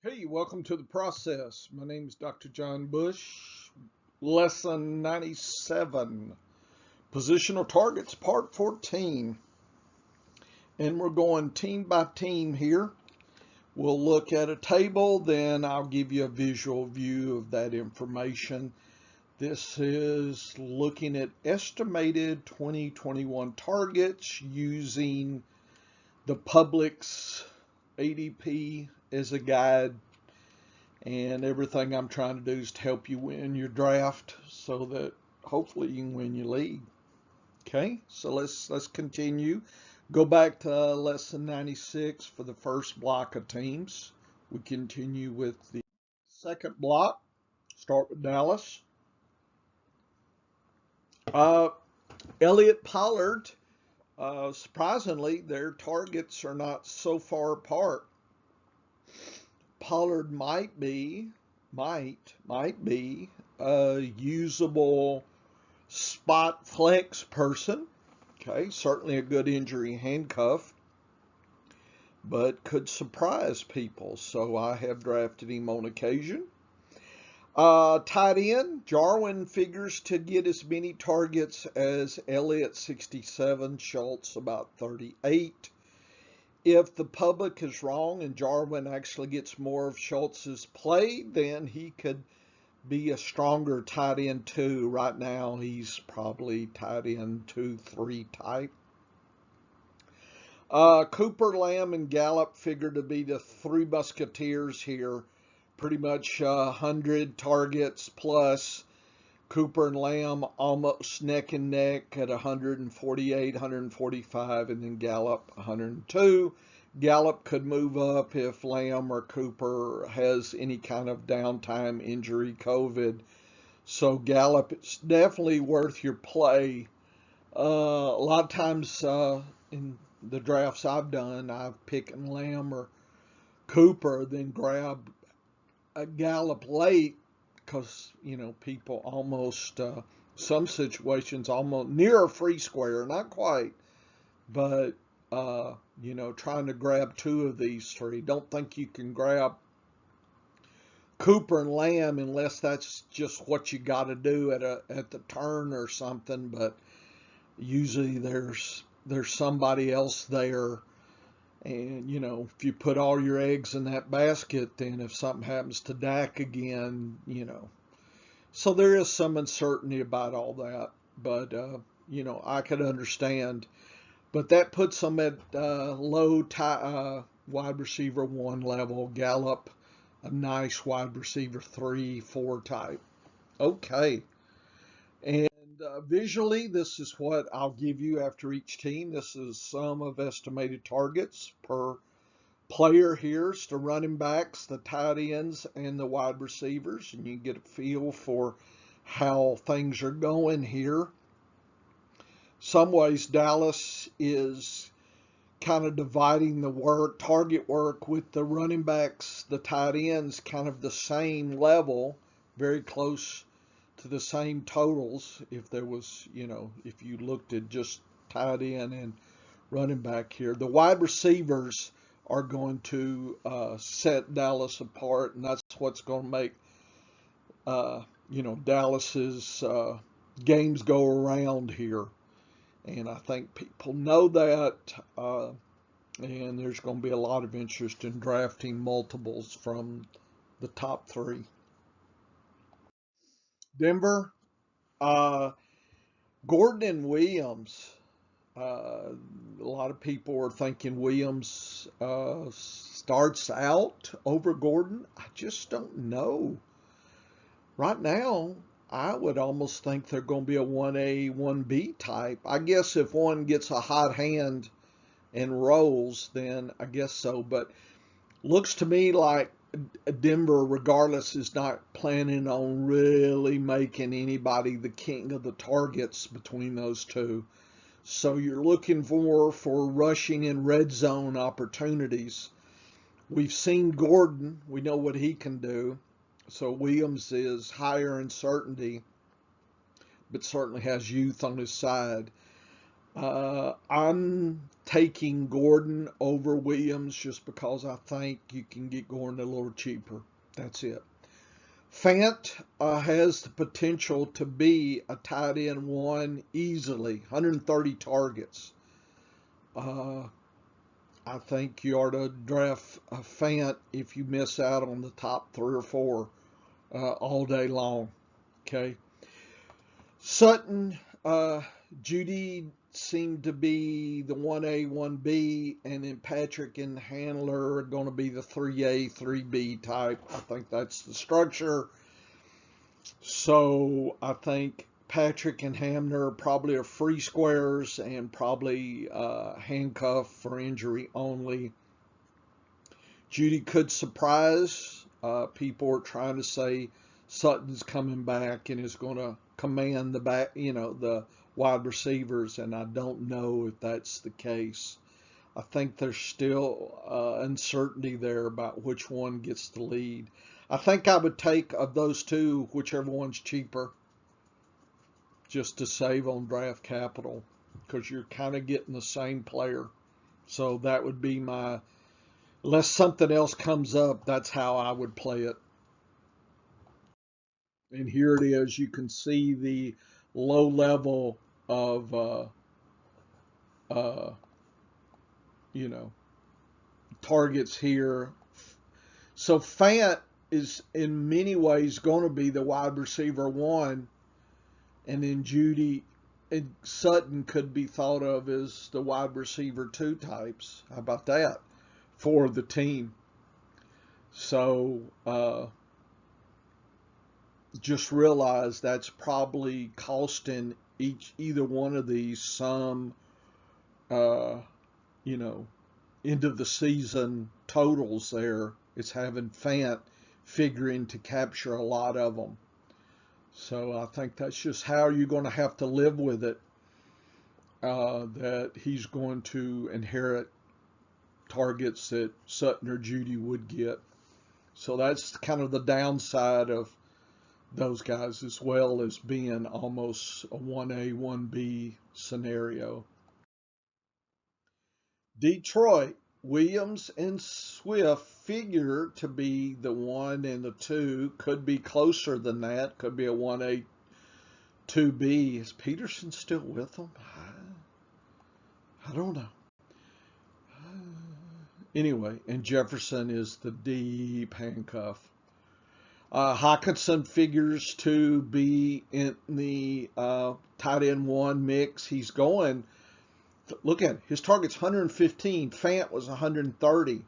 Hey, welcome to the process. My name is Dr. John Bush. Lesson 97, Positional Targets, Part 14. And we're going team by team here. We'll look at a table, then I'll give you a visual view of that information. This is looking at estimated 2021 targets using the public's ADP as a guide. And everything I'm trying to do is to help you win your draft so that hopefully you can win your league. Okay, so let's continue. Go back to lesson 96 for the first block of teams. We continue with the second block. Start with Dallas. Elliott Pollard. Surprisingly, their targets are not so far apart. Pollard might be a usable spot flex person. Okay, certainly a good injury handcuff, but could surprise people. So I have drafted him on occasion. Tight end, Jarwin figures to get as many targets as Elliott, 67, Schultz about 38. If the public is wrong and Jarwin actually gets more of Schultz's play, then he could be a stronger tight end 2. Right now, he's probably tight end 2-3 type. Cooper, Lamb, and Gallup figure to be the three musketeers here. Pretty much 100 targets plus. Cooper and Lamb almost neck and neck at 148, 145, and then Gallup 102. Gallup could move up if Lamb or Cooper has any kind of downtime, injury, COVID. So Gallup, it's definitely worth your play. A lot of times in the drafts I've done, I've picked Lamb or Cooper, then grab a Gallup late because, people almost, some situations almost near a free square, not quite, but, trying to grab two of these three. Don't think you can grab Cooper and Lamb unless that's just what you got to do at the turn or something, but usually there's somebody else there. And, if you put all your eggs in that basket, then if something happens to Dak again, So there is some uncertainty about all that. But, I could understand. But that puts them at low wide receiver 1 level. Gallup, a nice wide receiver 3-4 type. Okay. And visually, this is what I'll give you after each team. This is sum of estimated targets per player here. It's the running backs, the tight ends, and the wide receivers. And you get a feel for how things are going here. Some ways, Dallas is kind of dividing the target work with the running backs, the tight ends, kind of the same level, very close to the same totals. If there was, if you looked at just tight end and running back here, the wide receivers are going to set Dallas apart, and that's what's going to make, Dallas's games go around here. And I think people know that, and there's going to be a lot of interest in drafting multiples from the top 3. Denver, Gordon and Williams. A lot of people are thinking Williams starts out over Gordon. I just don't know. Right now, I would almost think they're going to be a 1A, 1B type. I guess if one gets a hot hand and rolls, then I guess so. But looks to me like Denver, regardless, is not planning on really making anybody the king of the targets between those two. So you're looking for rushing in red zone opportunities. We've seen Gordon. We know what he can do. So Williams is higher in certainty, but certainly has youth on his side. I'm taking Gordon over Williams just because I think you can get Gordon a little cheaper. That's it. Fant has the potential to be a tight end one easily, 130 targets. Uh, I think you ought to draft a Fant if you miss out on the top three or four all day long. Okay. Sutton, Judy seemed to be the 1A, 1B, and then Patrick and Handler are going to be the 3A, 3B type. I think that's the structure. So I think Patrick and Hamner probably are free squares and probably handcuff for injury only. Judy could surprise. People are trying to say Sutton's coming back and is going to command the back, the wide receivers, and I don't know if that's the case. I think there's still uncertainty there about which one gets the lead. I think I would take of those two, whichever one's cheaper, just to save on draft capital, because you're kind of getting the same player. So that would be my, unless something else comes up, that's how I would play it. And here it is. You can see the low level of, uh, you know, targets here. So Fant is in many ways going to be the wide receiver one, and then Judy and Sutton could be thought of as the wide receiver two types. How about that for the team? So just realize that's probably costing either one of these some, uh, end of the season totals there. It's having Fant figuring to capture a lot of them. So I think that's just how you're going to have to live with it, that he's going to inherit targets that Sutton or Judy would get. So that's kind of the downside of those guys, as well as being almost a 1A, 1B scenario. Detroit, Williams and Swift figure to be the 1 and the 2. Could be closer than that. Could be a 1A, 2B. Is Peterson still with them? I don't know. Anyway, and Jefferson is the deep handcuff. Hawkinson figures to be in the tight end one mix. He's going. Look at it. His target's 115. Fant was 130.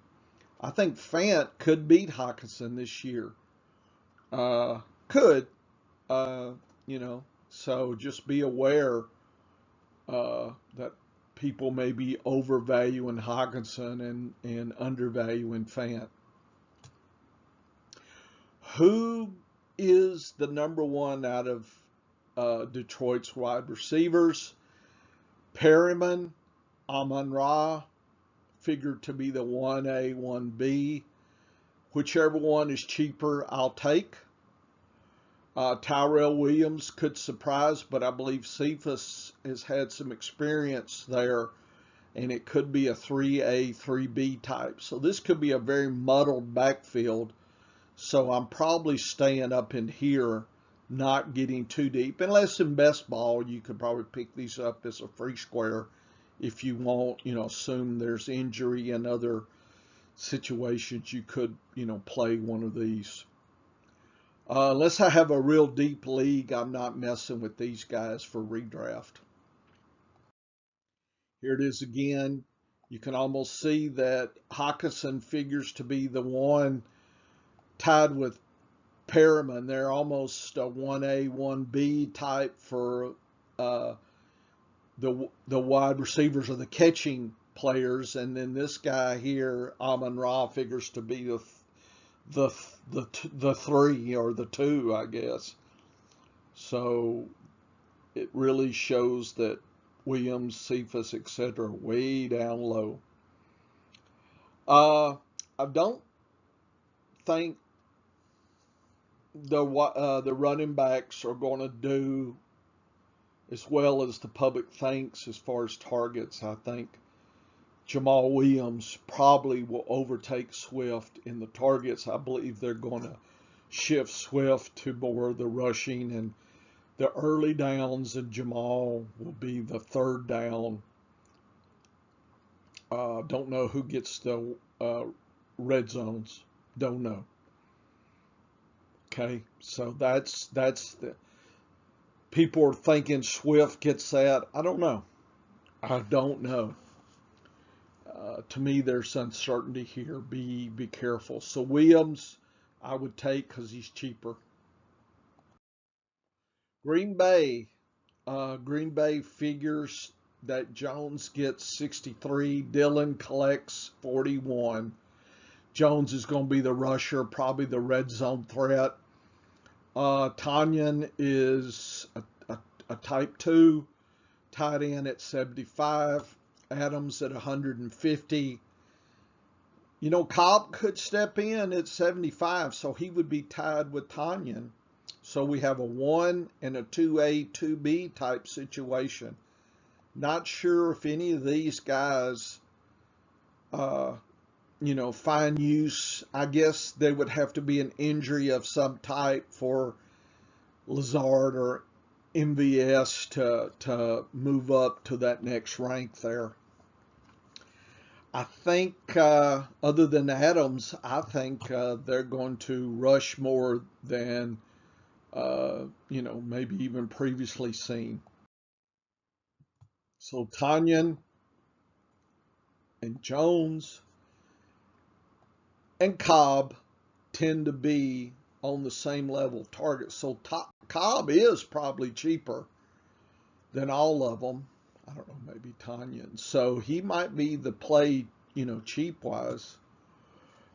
I think Fant could beat Hawkinson this year. Could, uh, so just be aware that people may be overvaluing Hawkinson and undervaluing Fant. Who is the number one out of Detroit's wide receivers? Perryman, Amon-Ra figured to be the 1A, 1B. Whichever one is cheaper, I'll take. Tyrell Williams could surprise, but I believe Cephas has had some experience there, and it could be a 3A, 3B type. So this could be a very muddled backfield. So I'm probably staying up in here, not getting too deep. Unless in best ball, you could probably pick these up as a free square if you want, assume there's injury and other situations, you could, play one of these. Unless I have a real deep league, I'm not messing with these guys for redraft. Here it is again. You can almost see that Hawkinson figures to be the one tied with Perriman. They're almost a 1A, 1B type for the wide receivers or the catching players, and then this guy here, Amon-Ra, figures to be the 3 or the 2, I guess. So it really shows that Williams, Cephas, etc., way down low. I don't think the running backs are going to do as well as the public thinks as far as targets. I think Jamal Williams probably will overtake Swift in the targets. I believe they're going to shift Swift to more of the rushing, and the early downs, and Jamal will be the third down. Don't know who gets the red zones. Don't know. Okay, so that's the people are thinking Swift gets that. I don't know. I don't know. To me, there's uncertainty here. Be careful. So Williams, I would take because he's cheaper. Green Bay. Green Bay figures that Jones gets 63. Dillon collects 41. Jones is going to be the rusher, probably the red zone threat. Tanyan is a type 2 tight end at 75. Adams at 150. You know, Cobb could step in at 75, so he would be tied with Tanyan. So we have a 1 and a 2A, 2B type situation. Not sure if any of these guys, find use. I guess there would have to be an injury of some type for Lazard or MVS to move up to that next rank there. I think, other than Adams, I think they're going to rush more than, maybe even previously seen. So Tanyan and Jones and Cobb tend to be on the same level of target. So Cobb is probably cheaper than all of them. I don't know, maybe Tanyan. So he might be the play, cheap wise.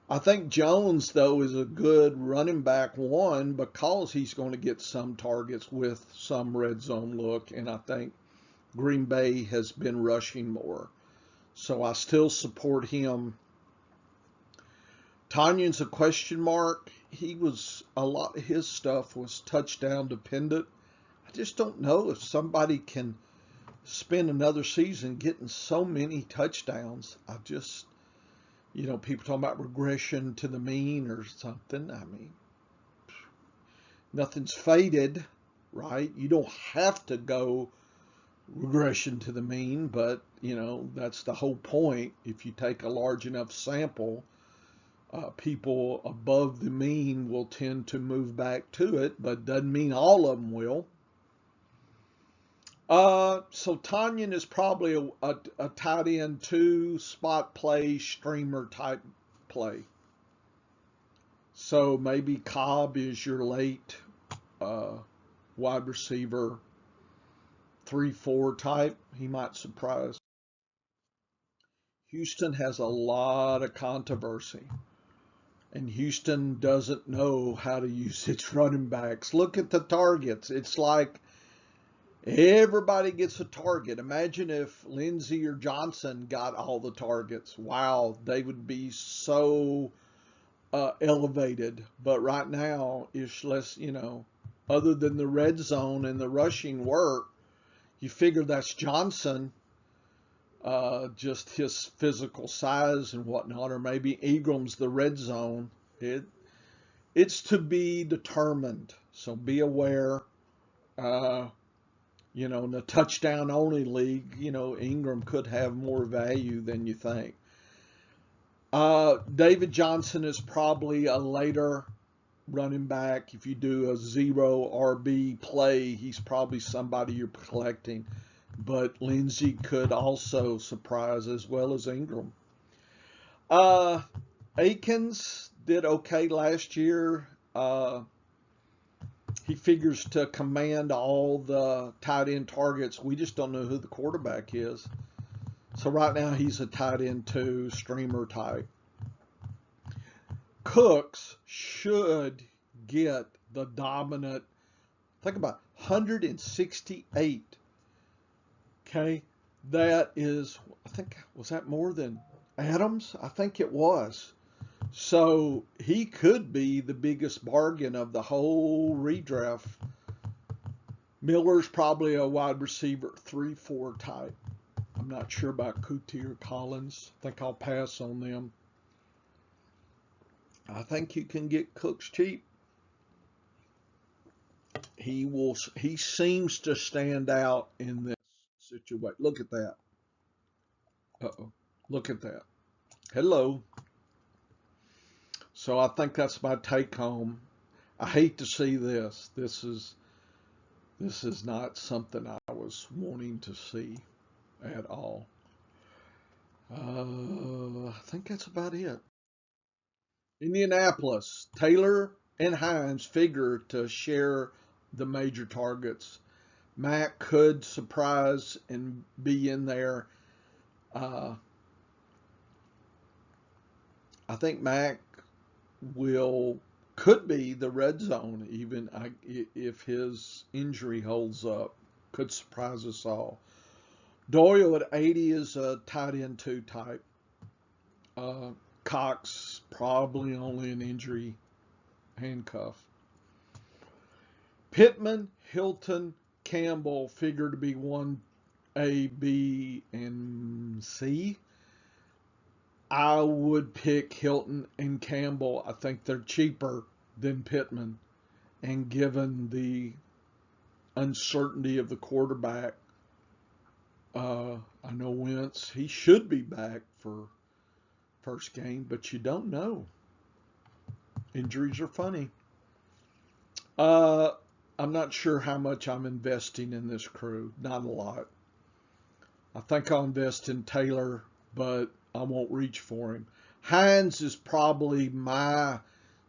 I think Jones, though, is a good running back one because he's going to get some targets with some red zone look. And I think Green Bay has been rushing more. So I still support him. Tanyan's a question mark. A lot of his stuff was touchdown dependent. I just don't know if somebody can spend another season getting so many touchdowns. People talking about regression to the mean or something. I mean, nothing's faded, right? You don't have to go regression to the mean, but, that's the whole point. If you take a large enough sample, people above the mean will tend to move back to it, but doesn't mean all of them will. So Tanyan is probably a tight end 2, spot play, streamer type play. So maybe Cobb is your late wide receiver 3-4 type. He might surprise. Houston has a lot of controversy, and Houston doesn't know how to use its running backs. Look at the targets. It's like everybody gets a target. Imagine if Lindsey or Johnson got all the targets. Wow, they would be so elevated. But right now, it's less, other than the red zone and the rushing work, you figure that's Johnson, just his physical size and whatnot, or maybe Ingram's the red zone. It's to be determined. So be aware. In the touchdown only league, Ingram could have more value than you think. David Johnson is probably a later running back. If you do a 0 RB play, he's probably somebody you're collecting. But Lindsey could also surprise as well as Ingram. Akins did okay last year. He figures to command all the tight end targets. We just don't know who the quarterback is. So right now he's a tight end 2, streamer type. Cooks should get the dominant, think about 168. Okay, that is, was that more than Adams? I think it was. So he could be the biggest bargain of the whole redraft. Miller's probably a wide receiver 3-4 type. I'm not sure about Kuti or Collins. I think I'll pass on them. I think you can get Cooks cheap. He seems to stand out in this situation. Look at that. Uh-oh. Look at that. Hello. So I think that's my take home. I hate to see this. This is not something I was wanting to see at all. I think that's about it. Indianapolis, Taylor and Hines figure to share the major targets. Mac could surprise and be in there. Uh, I think Mac could be the red zone even if his injury holds up. Could surprise us all. Doyle at 80 is a tight end 2 type. Cox probably only an injury handcuff. Pittman, Hilton, Campbell figure to be 1A, B, and C. I would pick Hilton and Campbell. I think they're cheaper than Pittman. And given the uncertainty of the quarterback, I know Wentz, he should be back for first game, but you don't know. Injuries are funny. I'm not sure how much I'm investing in this crew. Not a lot. I think I'll invest in Taylor, but I won't reach for him. Hines is probably my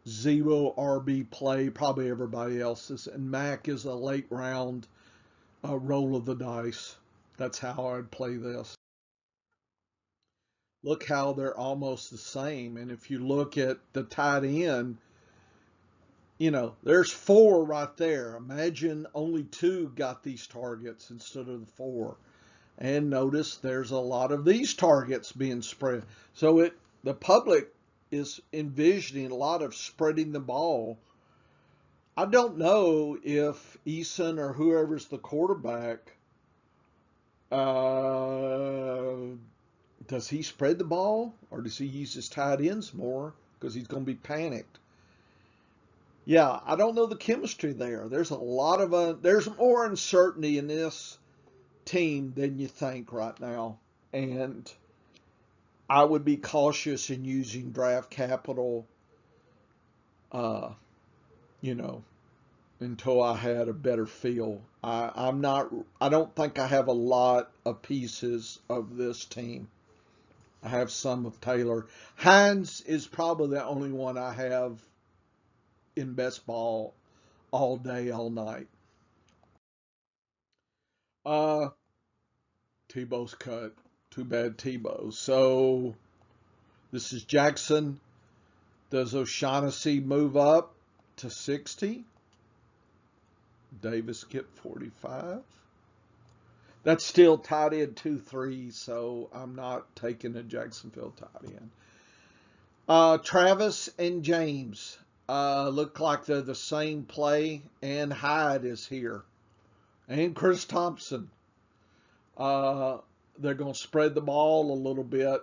0 RB play, probably everybody else's. And Mac is a late round roll of the dice. That's how I'd play this. Look how they're almost the same. And if you look at the tight end, there's 4 right there. Imagine only 2 got these targets instead of the 4. And notice there's a lot of these targets being spread. So the public is envisioning a lot of spreading the ball. I don't know if Eason or whoever's the quarterback, does he spread the ball or does he use his tight ends more because he's going to be panicked? Yeah, I don't know the chemistry there. There's a lot of there's more uncertainty in this team than you think right now, and I would be cautious in using draft capital, uh, until I had a better feel. I don't think I have a lot of pieces of this team. I have some of Taylor. Hines is probably the only one I have in best ball all day, all night. Uh, Tebow's cut. Too bad Tebow. So this is Jackson. Does O'Shaughnessy move up to 60? Davis get 45? That's still tight end 2-3, so I'm not taking a Jacksonville tight end. Travis and James look like they're the same play, and Hyde is here. And Chris Thompson. They're going to spread the ball a little bit.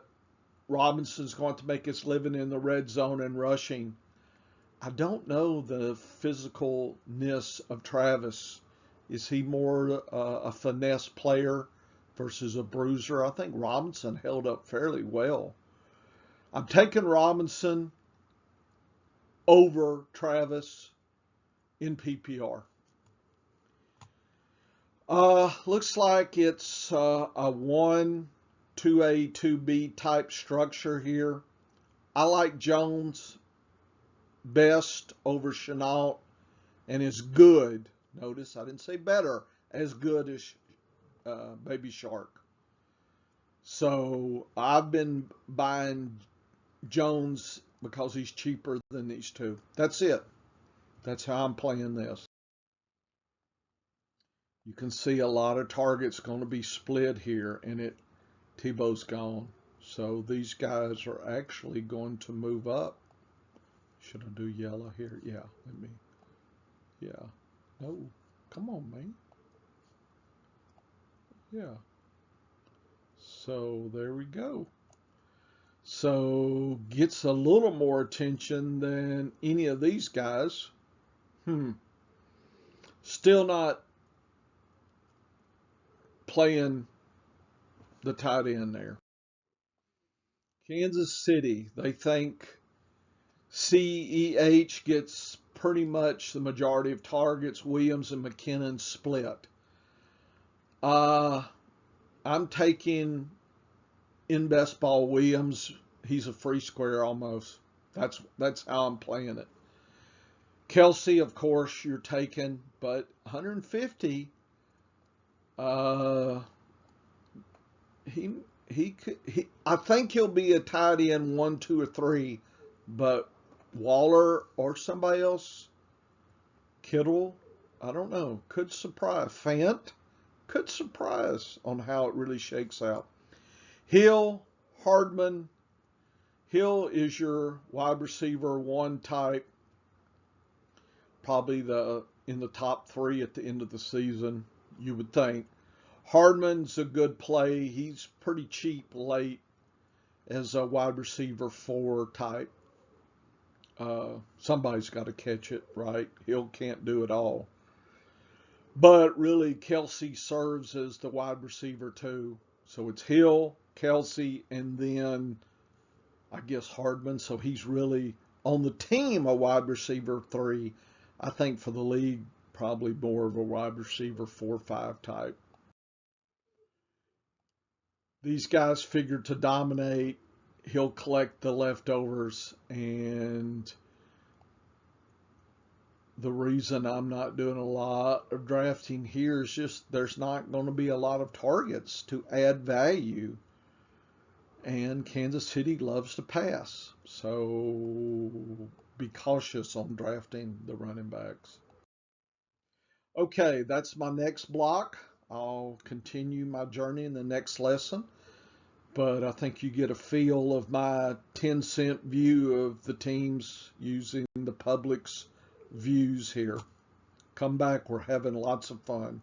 Robinson's going to make his living in the red zone and rushing. I don't know the physicalness of Travis. Is he more a finesse player versus a bruiser? I think Robinson held up fairly well. I'm taking Robinson over Travis in PPR. Looks like it's a 1, 2A, 2B type structure here. I like Jones best over Chenault and is good. Notice I didn't say better, as good as Baby Shark. So I've been buying Jones because he's cheaper than these 2. That's it. That's how I'm playing this. You can see a lot of targets going to be split here, and Tebow's gone. So these guys are actually going to move up. Should I do yellow here? Yeah, yeah. No, come on, man. Yeah. So there we go. So gets a little more attention than any of these guys. Still not playing the tight end there. Kansas City, they think CEH gets pretty much the majority of targets. Williams and McKinnon split. I'm taking in best ball Williams. He's a free square almost. That's how I'm playing it. Kelsey, of course, you're taking, but 150. I think he'll be a tight end 1, 2, or 3, but Waller or somebody else, Kittle, I don't know, could surprise. Fant could surprise on how it really shakes out. Hill, Hardman. Hill is your wide receiver 1 type, probably in the top 3 at the end of the season, you would think. Hardman's a good play. He's pretty cheap late as a wide receiver 4 type. Somebody's got to catch it, right? Hill can't do it all. But really, Kelsey serves as the wide receiver 2. So it's Hill, Kelsey, and then I guess Hardman. So he's really on the team a wide receiver 3. I think for the league, probably more of a wide receiver 4-5 type. These guys figured to dominate. He'll collect the leftovers, and the reason I'm not doing a lot of drafting here is just there's not going to be a lot of targets to add value, and Kansas City loves to pass, so be cautious on drafting the running backs. Okay, that's my next block. I'll continue my journey in the next lesson, but I think you get a feel of my 10-cent view of the teams using the public's views here. Come back, we're having lots of fun.